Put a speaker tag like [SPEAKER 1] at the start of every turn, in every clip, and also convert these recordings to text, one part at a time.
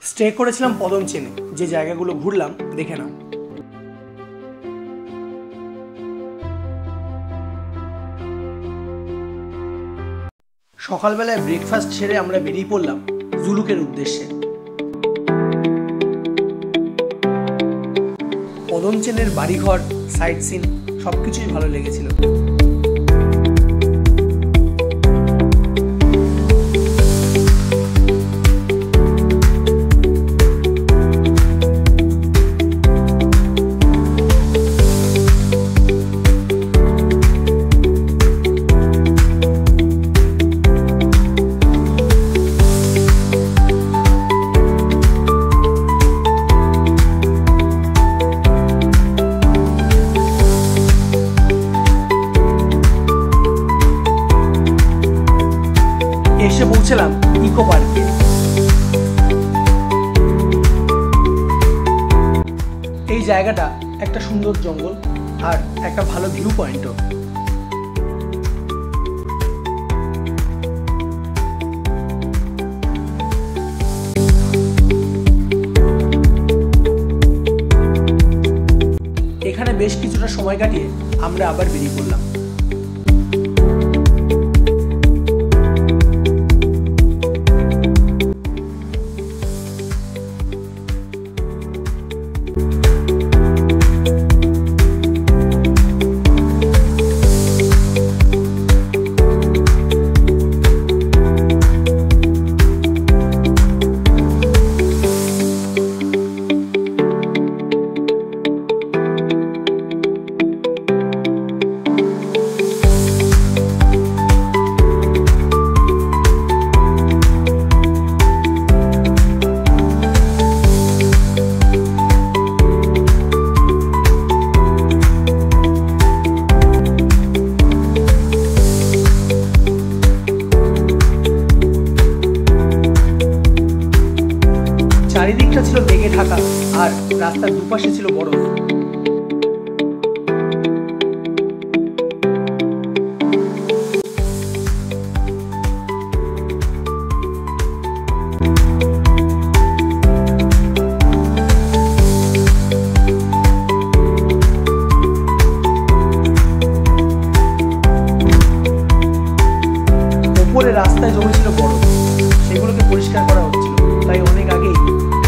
[SPEAKER 1] Stay করেছিলাম পদমচেনে, যে জায়গাগুলো ঘুরলাম দেখে নাও। সকালবেলায় ব্রেকফাস্ট সেরে আমরা বেরিয়ে পড়লাম জুলুকের উদ্দেশ্যে। পদমচেনের বাড়িঘর, সাইট সিন সবকিছুই ভালো লেগেছিল। এসে পৌঁছলাম ইকো পার্কে। এই জায়গাটা একটা সুন্দর জঙ্গল আর একটা ভালো ভিউ পয়েন্টও। এখানে বেশ কিছুটা সময় কাটিয়ে আমরা আবার বেরিয়ে পড়লাম। চারিদিকটা ছিল মেঘে ঢাকা আর রাস্তার দুপাশে ছিল বরফ। উপরে রাস্তায় জমেছিল বরফ, সেগুলোকে পরিষ্কার করা হচ্ছিল, তাই অনেক আগেই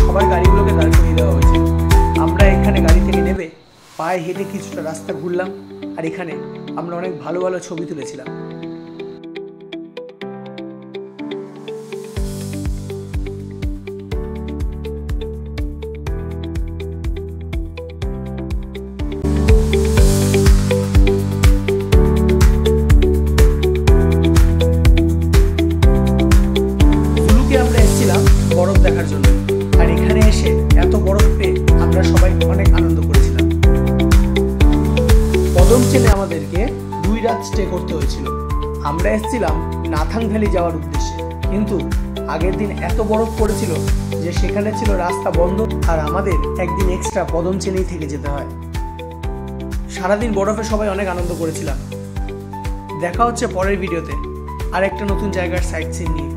[SPEAKER 1] সবার গাড়িগুলোকে দাঁড় করিয়ে দেওয়া হয়েছে। আমরা এখানে গাড়ি থেকে নেমে পায়ে হেঁটে কিছুটা রাস্তা ঘুরলাম, আর এখানে আমরা অনেক ভালো ভালো ছবি তুলেছিলাম। আমরা এসেছিলাম বরফ দেখার জন্য, আর এখানে এসে এত বরফ পেয়ে আমরা সবাই অনেক আনন্দ করেছিলাম। পদমচেনে আমাদেরকে 2 রাত স্টে করতে হয়েছিল। আমরা এসেছিলাম নাথাং ভ্যালি যাওয়ার উদ্দেশ্যে, কিন্তু আগের দিন এত বরফ পড়েছিল যে সেখানে ছিল রাস্তা বন্ধ, আর আমাদের একদিন এক্সট্রা পদমচেনেই থেকে যেতে হয়। সারাদিন বরফে সবাই অনেক আনন্দ করেছিলাম। দেখা হচ্ছে পরের ভিডিওতে আর একটা নতুন জায়গার সাইট সিন নিয়ে।